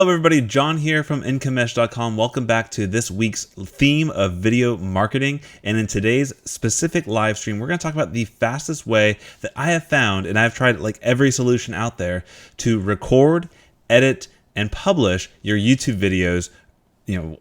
Hello everybody, John here from IncomeMesh.com. Welcome back to this week's theme of video marketing. And in today's specific live stream, we're going to talk about the fastest way that I have found, and I've tried like every solution out there, to record, edit, and publish your YouTube videos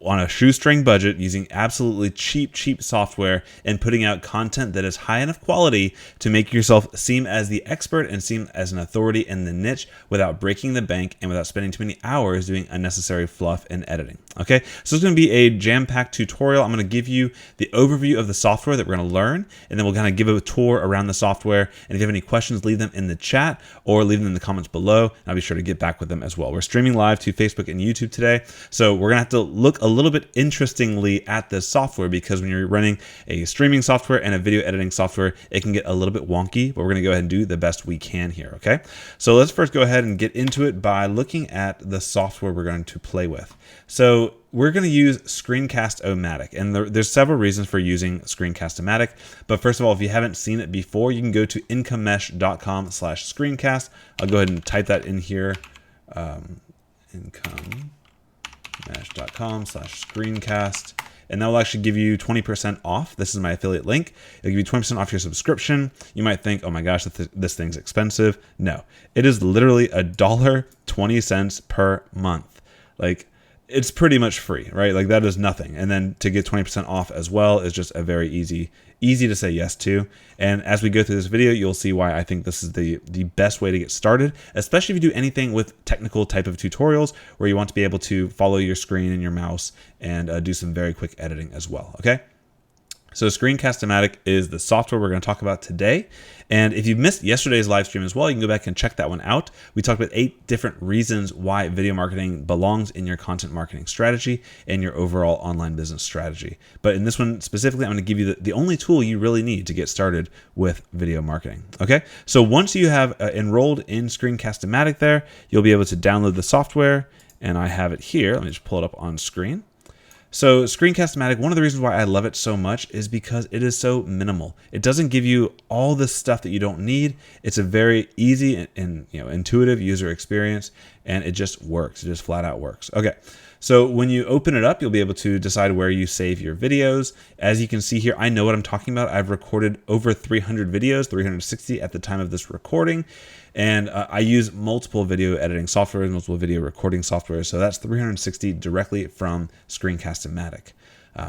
on a shoestring budget using absolutely cheap software and putting out content that is high enough quality to make yourself seem as the expert and seem as an authority in the niche without breaking the bank and without spending too many hours doing unnecessary fluff and editing. Okay, so it's going to be a jam-packed tutorial. I'm going to give you the overview of the software that we're going to learn, and then we'll kind of give a tour around the software. And if you have any questions, leave them in the chat or leave them in the comments below, and I'll be sure to get back with them as well. We're streaming live to Facebook and YouTube today, so we're going to have to look a little bit interestingly at this software, because when you're running a streaming software and a video editing software, it can get a little bit wonky, but we're going to go ahead and do the best we can here. Okay, so let's first go ahead and get into it by looking at the software we're going to play with. So we're going to use Screencast-O-Matic, and there's several reasons for using Screencast-O-Matic. But first of all, if you haven't seen it before, you can go to IncomeMesh.com/screencast. I'll go ahead and type that in here. IncomeMesh.com/screencast, and that will actually give you 20% off. This is my affiliate link. It'll give you 20% off your subscription. You might think, oh my gosh, this thing's expensive. No, it is literally $1.20 per month. Like, it's pretty much free, right? Like, that is nothing. And then to get 20% off as well is just a very easy to say yes to. And as we go through this video, you'll see why I think this is the best way to get started, especially if you do anything with technical type of tutorials where you want to be able to follow your screen and your mouse and do some very quick editing as well, okay? So Screencast-O-Matic is the software we're going to talk about today. And if you missed yesterday's live stream as well, you can go back and check that one out. We talked about 8 different reasons why video marketing belongs in your content marketing strategy and your overall online business strategy. But in this one specifically, I'm going to give you the only tool you really need to get started with video marketing. Okay, so once you have enrolled in Screencast-O-Matic there, you'll be able to download the software. And I have it here. Let me just pull it up on screen. So Screencast-O-Matic, one of the reasons why I love it so much is because it is so minimal. It doesn't give you all this stuff that you don't need. It's a very easy and intuitive user experience, and it just works. It just flat out works. Okay, so when you open it up, you'll be able to decide where you save your videos. As you can see here, I know what I'm talking about. I've recorded over 300 videos, 360 at the time of this recording. And I use multiple video editing software, multiple video recording software. So that's 360 directly from Screencast-O-Matic.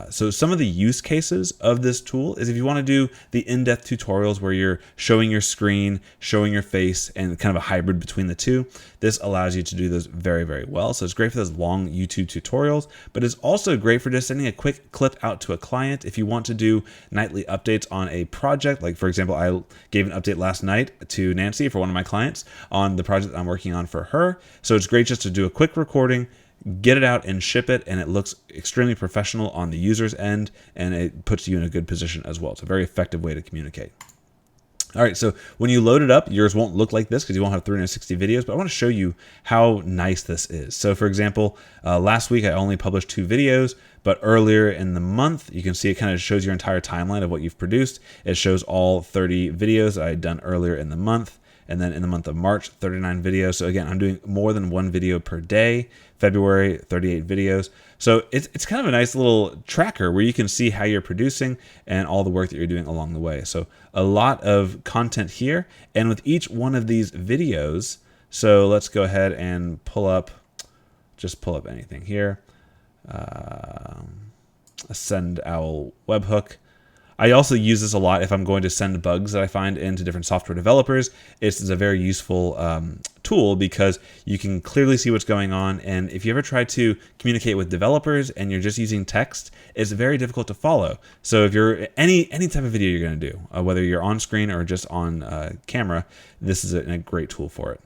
So some of the use cases of this tool is if you want to do the in-depth tutorials where you're showing your screen, showing your face, and kind of a hybrid between the two, this allows you to do those very, very well. So it's great for those long YouTube tutorials, but it's also great for just sending a quick clip out to a client if you want to do nightly updates on a project. Like, for example, I gave an update last night to Nancy for one of my clients on the project I'm working on for her. So it's great just to do a quick recording, get it out and ship it, and it looks extremely professional on the user's end, and it puts you in a good position as well. It's a very effective way to communicate. All right, so when you load it up, yours won't look like this because you won't have 360 videos, but I want to show you how nice this is. So for example, last week I only published 2 videos, but earlier in the month, you can see it kind of shows your entire timeline of what you've produced. It shows all 30 videos that I had done earlier in the month. And then in the month of March, 39 videos. So again, I'm doing more than 1 video per day. February, 38 videos. So it's kind of a nice little tracker where you can see how you're producing and all the work that you're doing along the way. So a lot of content here. And with each one of these videos, so let's go ahead and just pull up anything here. A Send Owl webhook. I also use this a lot if I'm going to send bugs that I find into different software developers. It's a very useful tool because you can clearly see what's going on. And if you ever try to communicate with developers and you're just using text, it's very difficult to follow. So if you're any type of video you're going to do, whether you're on screen or just on camera, this is a great tool for it.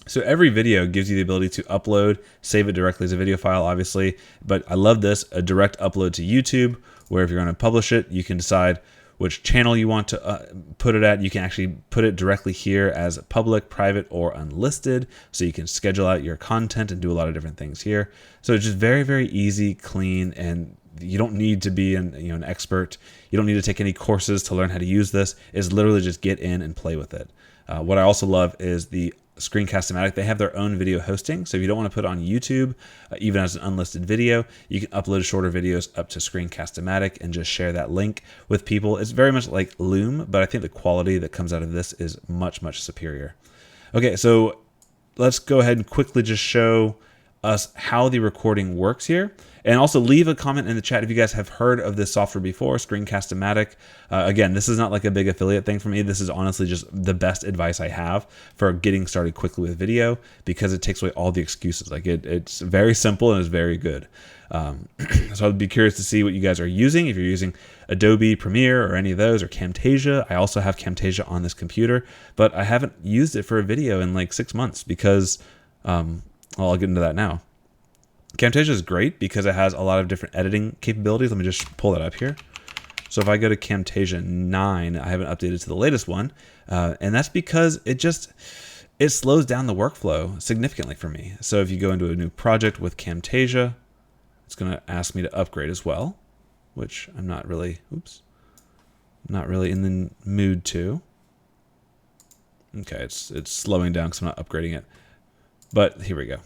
So every video gives you the ability to upload, save it directly as a video file, obviously. But I love this, a direct upload to YouTube, where if you're going to publish it, you can decide which channel you want to put it at. You can actually put it directly here as public, private, or unlisted. So you can schedule out your content and do a lot of different things here. So it's just very, very easy, clean, and you don't need to be an expert. You don't need to take any courses to learn how to use this. It's literally just get in and play with it. What I also love is the Screencast-O-Matic, they have their own video hosting. So if you don't want to put it on YouTube, even as an unlisted video, you can upload shorter videos up to Screencast-O-Matic and just share that link with people. It's very much like Loom, but I think the quality that comes out of this is much, much superior. Okay, so let's go ahead and quickly just show us how the recording works here. And also leave a comment in the chat if you guys have heard of this software before, Screencast-O-Matic. Again, this is not like a big affiliate thing for me. This is honestly just the best advice I have for getting started quickly with video, because it takes away all the excuses. Like it's very simple and it's very good. So I'd be curious to see what you guys are using. If you're using Adobe Premiere or any of those, or Camtasia. I also have Camtasia on this computer, but I haven't used it for a video in like 6 months because, well, I'll get into that now. Camtasia is great because it has a lot of different editing capabilities. Let me just pull that up here. So if I go to Camtasia 9, I haven't updated to the latest one, and that's because it slows down the workflow significantly for me. So if you go into a new project with Camtasia, it's going to ask me to upgrade as well, which I'm not really, not really in the mood to. Okay, it's slowing down because I'm not upgrading it, but here we go.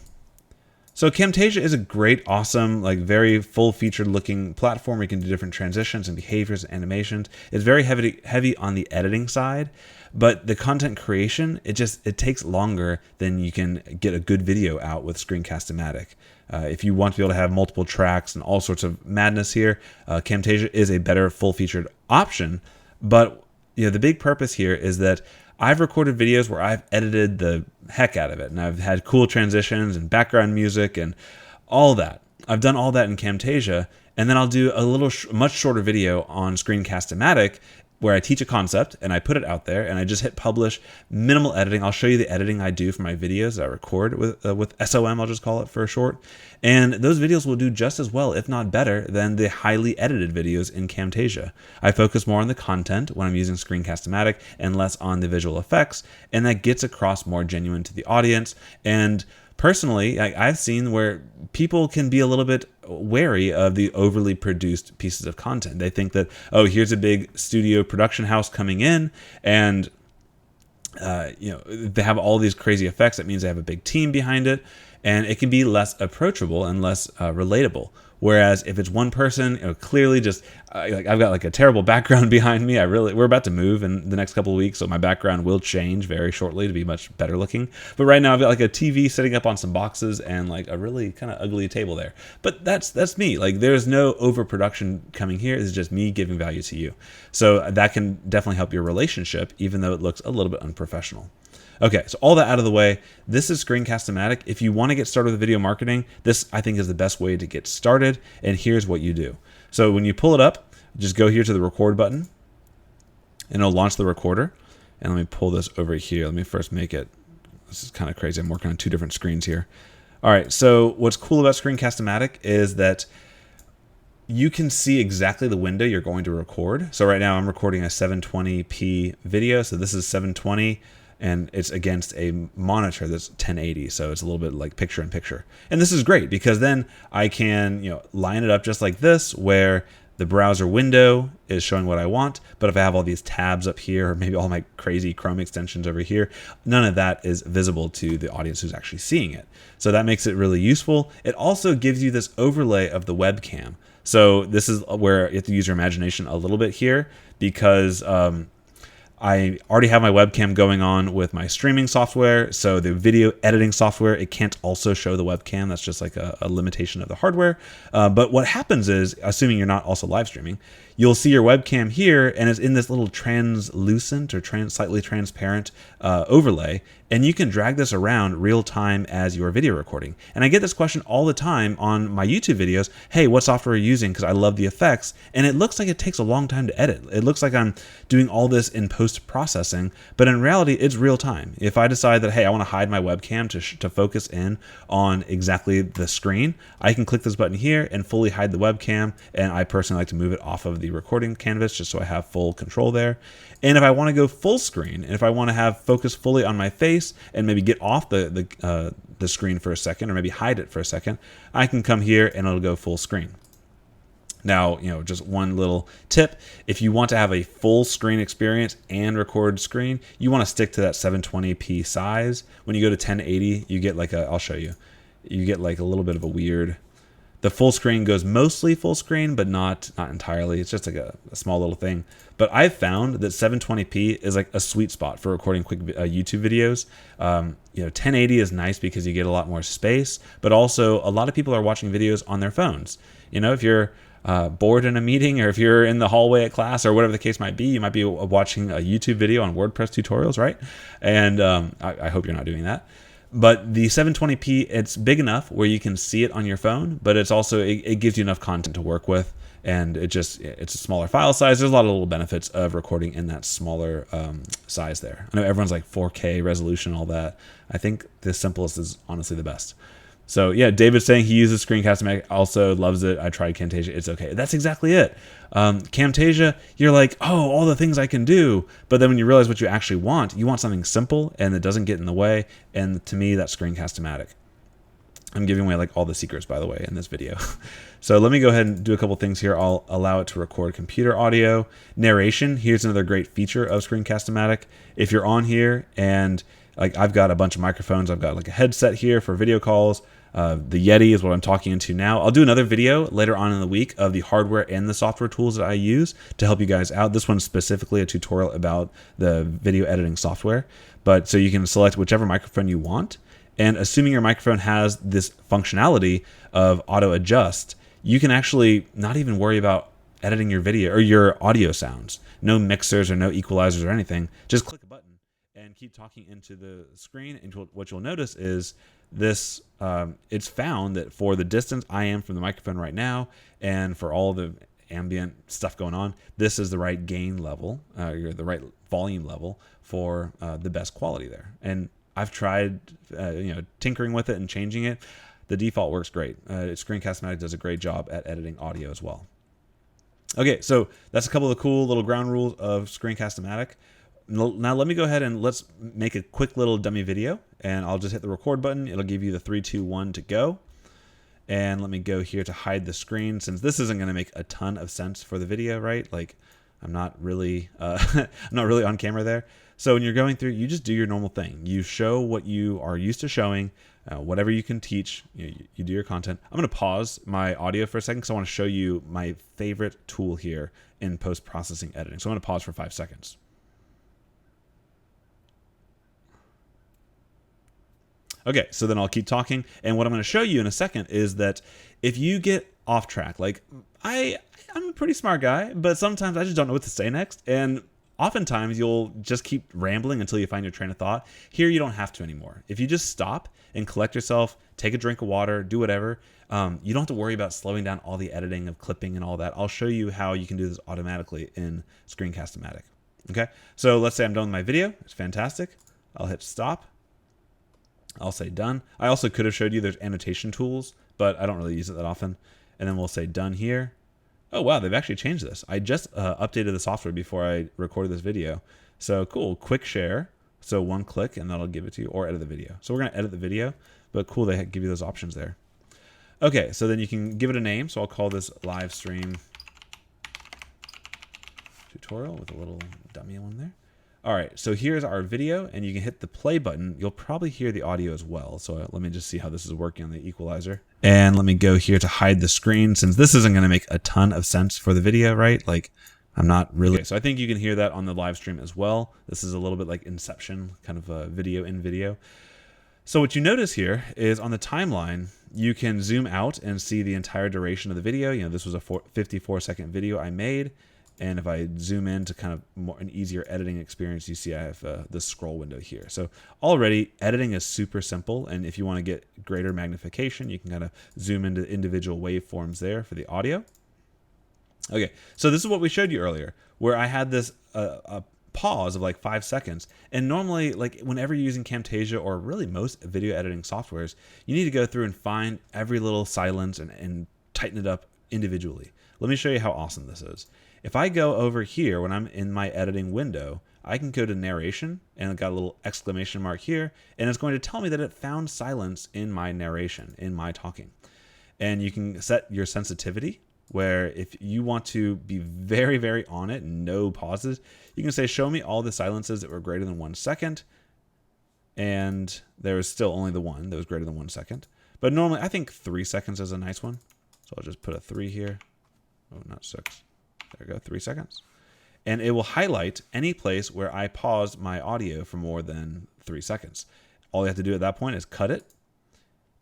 So Camtasia is a great, awesome, like very full-featured looking platform where you can do different transitions and behaviors and animations. It's very heavy on the editing side, but the content creation, it takes longer than you can get a good video out with Screencast-O-Matic. If you want to be able to have multiple tracks and all sorts of madness here, Camtasia is a better full-featured option. But the big purpose here is that I've recorded videos where I've edited the heck out of it, and I've had cool transitions and background music and all that. I've done all that in Camtasia, and then I'll do a much shorter video on Screencast-O-Matic where I teach a concept and I put it out there and I just hit publish, minimal editing. I'll show you the editing I do for my videos that I record with SOM, I'll just call it for short. And those videos will do just as well, if not better, than the highly edited videos in Camtasia. I focus more on the content when I'm using Screencast-O-Matic and less on the visual effects, and that gets across more genuine to the audience. And personally, I've seen where people can be a little bit wary of the overly produced pieces of content. They think that, oh, here's a big studio production house coming in, and they have all these crazy effects. That means they have a big team behind it, and it can be less approachable and less relatable. Whereas if it's one person, clearly just I've got like a terrible background behind me. We're about to move in the next couple of weeks, so my background will change very shortly to be much better looking. But right now I've got like a TV sitting up on some boxes and like a really kind of ugly table there. But that's me. Like there's no overproduction coming here. It's just me giving value to you. So that can definitely help your relationship, even though it looks a little bit unprofessional. Okay, so all that out of the way, this is Screencast-O-Matic. If you want to get started with video marketing, this I think is the best way to get started, and here's what you do. So when you pull it up, just go here to the record button, and it'll launch the recorder. And let me pull this over here. Let me first make it, this is kind of crazy, I'm working on 2 different screens here. All right, so what's cool about Screencast-O-Matic is that you can see exactly the window you're going to record. So right now I'm recording a 720p video, so this is 720, and it's against a monitor that's 1080, so it's a little bit like picture in picture. And this is great because then I can, line it up just like this, where the browser window is showing what I want, but if I have all these tabs up here, or maybe all my crazy Chrome extensions over here, none of that is visible to the audience who's actually seeing it. So that makes it really useful. It also gives you this overlay of the webcam. So this is where you have to use your imagination a little bit here, because I already have my webcam going on with my streaming software, so the video editing software, it can't also show the webcam. That's just like a limitation of the hardware. But what happens is, assuming you're not also live streaming, you'll see your webcam here, and it's in this little translucent or slightly transparent overlay, and you can drag this around real time as you're video recording. And I get this question all the time on my YouTube videos. Hey, what software are you using? Because I love the effects, and it looks like it takes a long time to edit. It looks like I'm doing all this in post-processing, but in reality, it's real time. If I decide that, hey, I want to hide my webcam to focus in on exactly the screen, I can click this button here and fully hide the webcam, and I personally like to move it off of the recording canvas just so I have full control there. And if I want to go full screen, and if I want to have focus fully on my face and maybe get off the screen for a second, or maybe hide it for a second, I can come here and it'll go full screen. Now, just one little tip. If you want to have a full screen experience and record screen, you want to stick to that 720p size. When you go to 1080, you get I'll show you. You get like a little bit of a weird, the full screen goes mostly full screen, but not entirely. It's just like a small little thing. But I've found that 720p is like a sweet spot for recording quick YouTube videos. 1080 is nice because you get a lot more space, but also a lot of people are watching videos on their phones. If you're bored in a meeting, or if you're in the hallway at class, or whatever the case might be, you might be watching a YouTube video on WordPress tutorials, right? And I hope you're not doing that. But the 720p, it's big enough where you can see it on your phone, but it's also, it gives you enough content to work with, and it's a smaller file size. There's a lot of little benefits of recording in that smaller size there. I know everyone's like 4K resolution, all that. I think the simplest is honestly the best. So yeah, David's saying he uses Screencast-O-Matic, also loves it. I tried Camtasia, it's okay. That's exactly it. Camtasia, you're like, oh, all the things I can do, but then when you realize what you actually want, you want something simple and it doesn't get in the way. And to me, that's Screencast-O-Matic. I'm giving away like all the secrets, by the way, in this video. So let me go ahead and do a couple things here. I'll allow it to record computer audio. Narration, here's another great feature of Screencast-O-Matic. If you're on here and like I've got a bunch of microphones, I've got like a headset here for video calls. The Yeti is what I'm talking into now. I'll do another video later on in the week of the hardware and the software tools that I use to help you guys out. This one's specifically a tutorial about the video editing software. But so you can select whichever microphone you want. And assuming your microphone has this functionality of auto adjust, you can actually not even worry about editing your video or your audio sounds. No mixers or no equalizers or anything. Just click a button and keep talking into the screen. And what you'll notice is this, it's found that for the distance I am from the microphone right now, and for all the ambient stuff going on, this is the right gain level, the right volume level for the best quality there. And I've tried, tinkering with it and changing it. The default works great. Screencast-O-Matic does a great job at editing audio as well. Okay, so that's a couple of the cool little ground rules of Screencast-O-Matic. Now let me go ahead and let's make a quick little dummy video, and I'll just hit the record button. It'll give you the 3, 2, 1 to go. And let me go here to hide the screen, since this isn't going to make a ton of sense for the video, right? Like I'm not really I'm not really on camera there. So when you're going through, you just do your normal thing. You show what you are used to showing, whatever you can teach. You do your content. I'm going to pause my audio for a second because I want to show you my favorite tool here in post-processing editing. So I'm going to pause for 5 seconds. Okay, so then I'll keep talking. And what I'm going to show you in a second is that if you get off track, like I'm a pretty smart guy, but sometimes I just don't know what to say next. And oftentimes you'll just keep rambling until you find your train of thought. Here you don't have to anymore. If you just stop and collect yourself, take a drink of water, do whatever, you don't have to worry about slowing down all the editing of clipping and all that. I'll show you how you can do this automatically in Screencast-O-Matic. Okay, so let's say I'm done with my video. It's fantastic. I'll hit stop. I'll say done. I also could have showed you there's annotation tools, but I don't really use it that often. And then we'll say done here. Oh, wow, they've actually changed this. I just updated the software before I recorded this video. So cool, quick share. So one click and that'll give it to you, or edit the video. So we're gonna edit the video, but cool, they give you those options there. Okay, so then you can give it a name. So I'll call this live stream tutorial with a little dummy one there. All right, so here's our video, and you can hit the play button. You'll probably hear the audio as well. So let me just see how this is working on the equalizer. And let me go here to hide the screen, since this isn't gonna make a ton of sense for the video, right? Like I'm not really. Okay, so I think you can hear that on the live stream as well. This is a little bit like Inception, kind of a video in video. So what you notice here is on the timeline, you can zoom out and see the entire duration of the video. You know, this was a 54-second video I made. And if I zoom in to kind of an easier editing experience, you see I have this scroll window here. So already editing is super simple. And if you want to get greater magnification, you can kind of zoom into individual waveforms there for the audio. Okay, so this is what we showed you earlier, where I had this a pause of like 5 seconds. And normally, like whenever you're using Camtasia or really most video editing softwares, you need to go through and find every little silence and tighten it up individually. Let me show you how awesome this is. If I go over here when I'm in my editing window, I can go to narration, and I've got a little exclamation mark here, and it's going to tell me that it found silence in my narration, in my talking. And you can set your sensitivity where if you want to be very, very on it, no pauses, you can say, show me all the silences that were greater than 1 second. And there is still only the one that was greater than 1 second. But normally, I think 3 seconds is a nice one. So I'll just put a 3 here. Oh, not 6. There we go, 3 seconds. And it will highlight any place where I paused my audio for more than 3 seconds. All you have to do at that point is cut it.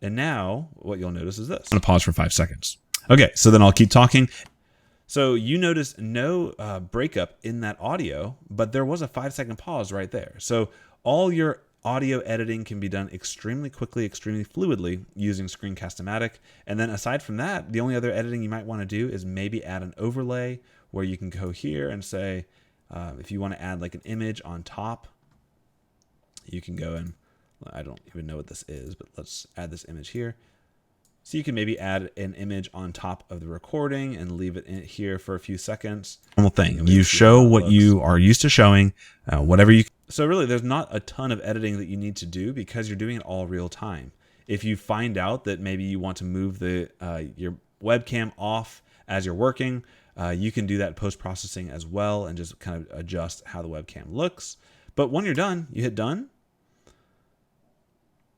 And now what you'll notice is this. I'm going to pause for 5 seconds. Okay, so then I'll keep talking. So you notice no breakup in that audio, but there was a 5-second pause right there. So all your audio editing can be done extremely quickly, extremely fluidly using Screencast-O-Matic. And then aside from that, the only other editing you might want to do is maybe add an overlay where you can go here and say, if you want to add like an image on top, you can go and, I don't even know what this is, but let's add this image here. So you can maybe add an image on top of the recording and leave it in here for a few seconds. Normal thing. You show what you are used to showing, whatever you. So really, there's not a ton of editing that you need to do because you're doing it all real time. If you find out that maybe you want to move the your webcam off as you're working, you can do that post-processing as well and just kind of adjust how the webcam looks. But when you're done, you hit done.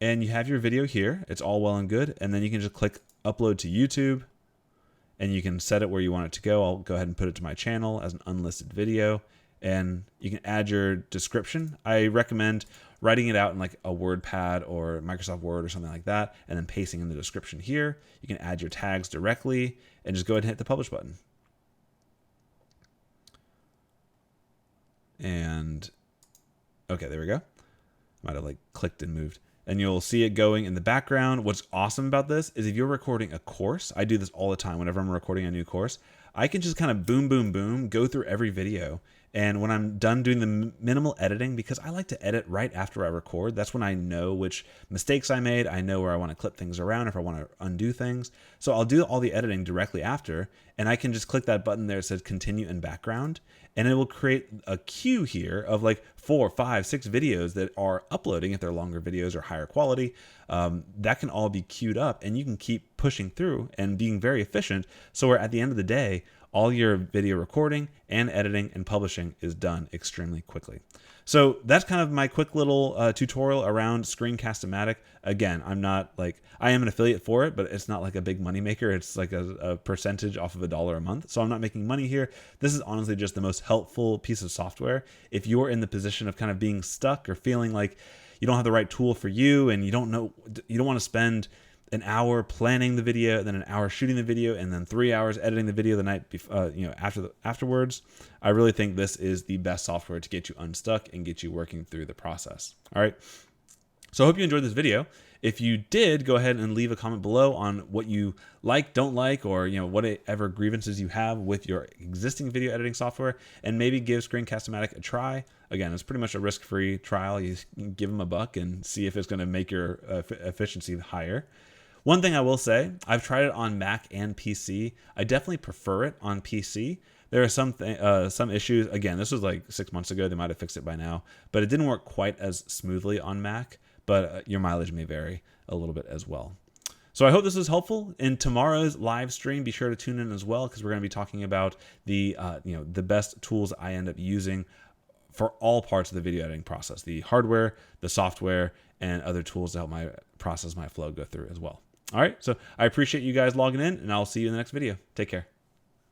And you have your video here. It's all well and good. And then you can just click upload to YouTube. And you can set it where you want it to go. I'll go ahead and put it to my channel as an unlisted video. And you can add your description. I recommend writing it out in like a WordPad or Microsoft Word or something like that. And then pasting in the description here. You can add your tags directly. And just go ahead and hit the publish button. And okay, there we go. Might have like clicked and moved. And you'll see it going in the background. What's awesome about this is if you're recording a course, I do this all the time whenever I'm recording a new course, I can just kind of boom, boom, boom, go through every video. And when I'm done doing the minimal editing, because I like to edit right after I record, that's when I know which mistakes I made. I know where I want to clip things around, if I want to undo things. So I'll do all the editing directly after, and I can just click that button there that says continue in background. And it will create a queue here of like 4, 5, 6 videos that are uploading if they're longer videos or higher quality. That can all be queued up and you can keep pushing through and being very efficient. So we're at the end of the day, all your video recording and editing and publishing is done extremely quickly. So that's kind of my quick little tutorial around Screencast-O-Matic. Again, I am an affiliate for it, but it's not like a big money maker. It's like a percentage off of $1 a month. So I'm not making money here. This is honestly just the most helpful piece of software. If you're in the position of kind of being stuck or feeling like you don't have the right tool for you and you don't want to spend an hour planning the video, then an hour shooting the video, and then 3 hours editing the video the night before, afterwards. I really think this is the best software to get you unstuck and get you working through the process. All right. So I hope you enjoyed this video. If you did, go ahead and leave a comment below on what you like, don't like, or whatever grievances you have with your existing video editing software, and maybe give Screencast-O-Matic a try. Again, it's pretty much a risk-free trial. You give them $1 and see if it's going to make your efficiency higher. One thing I will say, I've tried it on Mac and PC. I definitely prefer it on PC. There are some issues. Again, this was like 6 months ago. They might have fixed it by now, but it didn't work quite as smoothly on Mac. But your mileage may vary a little bit as well. So I hope this was helpful. In tomorrow's live stream, be sure to tune in as well because we're going to be talking about the best tools I end up using for all parts of the video editing process: the hardware, the software, and other tools to help my process, my flow go through as well. All right, so I appreciate you guys logging in, and I'll see you in the next video. Take care.